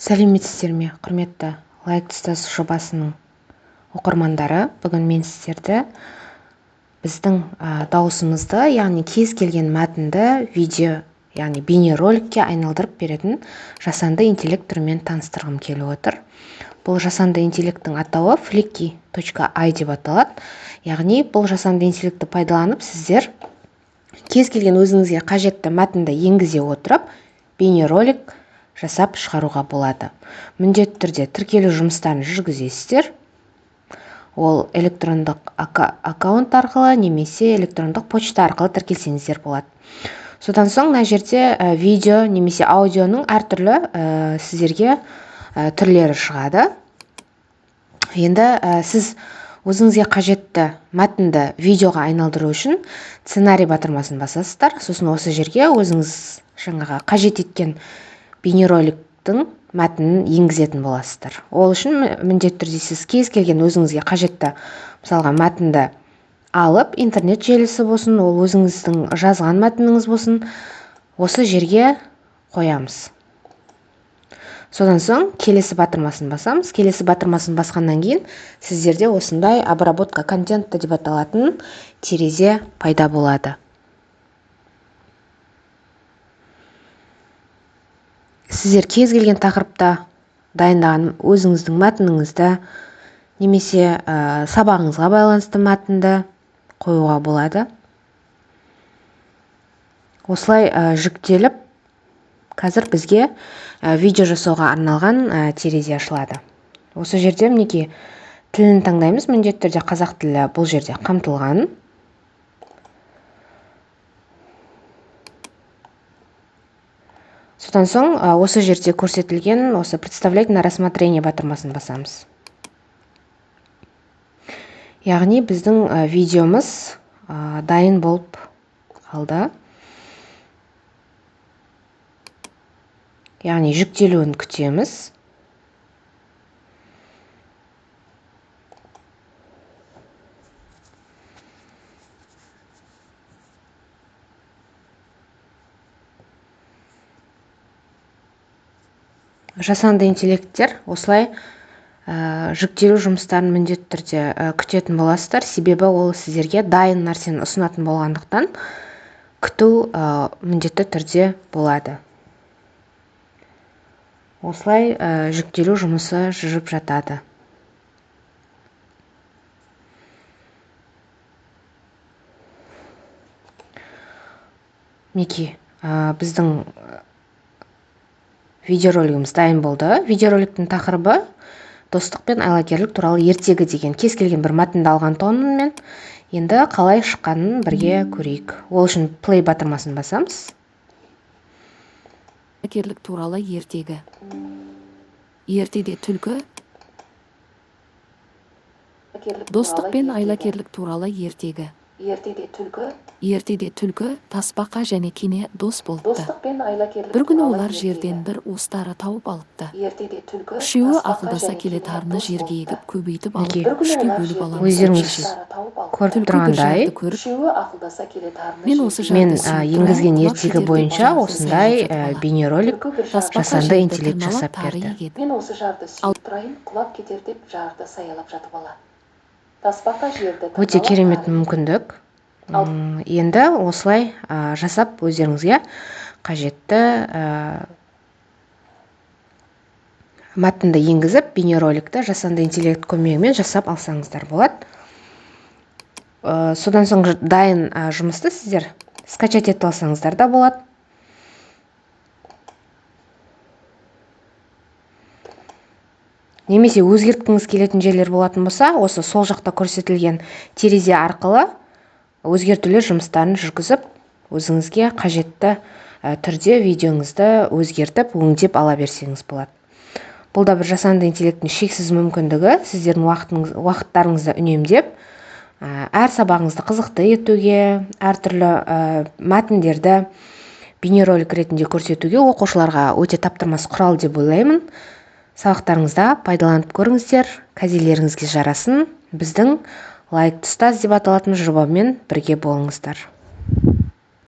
Сәлеметсіздер ме, құрметті лайк ұстаз жобасының оқырмандары. Бүгін мен сіздерді біздің дауысымызды, яғни кез келген мәтінді видео, яғни бейнероликке айналдырып беретін жасанды интеллект түрімен таныстырғым келіп отыр. Бұл жасанды интеллекттің атауы Flicky.ai деп аталады. Яғни бұл жасанды интеллектті пайдаланып сіздер кез келген өзіңізге қажетті мәтінді енгізе отырып бейнеролик жасап шығаруға болады. Міндетті түрде тіркелу жұмыстарын жүргізесіздер. Ол электрондық аккаунт арқылы немесе электрондық почта арқылы тіркелсеңіздер болады. Содан соң мына жерде видео немесе аудионың әртүрлі сіздерге түрлері шығады. Енді сіз өзіңізге қажетті мәтінді видеоға айналдыру үшін сценарий батырмасын басасыздар. Сосын осы жерге өзіңіз жаңағы қажет еткен бейнероликтің мәтінін енгізетін боласыздар. Ол үшін міндетті түрде сіз кез келген өзіңізге қажетті мысалға мәтінді алып, интернет желісі болсын, ол өзіңіздің жазған мәтініңіз болсын, осы жерге қоямыз. Содан соң келесі батырмасын басамыз. Келесі батырмасын басқаннан кейін сіздерде осындай обработка контента деп аталатын терезе пайда болады. Сіздер кез келген тақырыпта дайындаған өзіңіздің мәтініңізді немесе сабағыңызға байланысты мәтінді қоюға болады. Осылай жүктеліп, қазір бізге видео жасауға арналған терезе ашылады. Осы жерде мінекей тілін таңдаймыз. Міндетті түрде қазақ тілі бұл жерде қамтылған. Содан соң осы жерде көрсетілген осы представлять на рассмотрение батырмасын басамыз. Яғни біздің видеомыз дайын болып қалды. Яғни жүктелуін күтеміз. Жасанды интеллекттер осылай жүктелу жұмыстарын міндетті түрде күтетін боласыздар. Себебі ол сіздерге дайын нәрсені ұсынатын болғандықтан күту міндетті түрде болады. Осылай жүктелу жұмысы жүріп жатады. Мінекей біздің видеоролигіміз дайын болды. Видеороликтің тақырыбы достық пен айлакерлік туралы ертегі деген кез келген бір мәтінді алған тонымен енді қалай шыққанын бірге көрейік. Ол үшін play батырмасын басамыз. Айлакерлік туралы ертегі. Ертеде түлкі. Достық пен айлакерлік туралы ертегі. Ертеде түлкі тасбақа және кене дос болыпты. Бір күні олар жерден бір уыстары тауып алыпты. Үшеуі ақылдаса келе тарыны жерге егіп көбейтіп алып үшке бөліп аламыз деп шешеді. Көріп тұрғандай, мен енгізген ертегі бойынша осындай бейнеролик жасанды интеллект жасап берді. Мен осы жарды сүйіп тұрайын, құлап кетер деп жарды саялап жатып алады. Тасбақа жерді Өте керемет мүмкіндік. Енді осылай жасап өздеріңізге қажетті мәтінді енгізіп, бейнероликті жасанды интеллект көмегімен жасап алсаңыздар болады. Содан соң дайын жұмысты сіздер скачать етіп алсаңыздар да болады. Немесе өзгерткіңіз келетін жерлер болатын болса, осы сол жақта көрсетілген терезе арқылы өзгертулер жұмыстарын жүргізіп, өзіңізге қажетті түрде видеоңызды өзгертіп, өңдеп ала берсеңіз болады. Бұл да бір жасанды интеллекттің шексіз мүмкіндігі, сіздердің уақыттарыңызды үнемдеп, әр сабағыңызды қызықты етуге, әртүрлі мәтіндерді бейнеролик ретінде көрсетуге оқушыларға өте таптырмас құрал деп ойлаймын. Сабақтарыңызда пайдаланып көріңіздер, кәделеріңізге жарасын. Біздің лайк ұстаз деп аталатын жобамен бірге болыңыздар.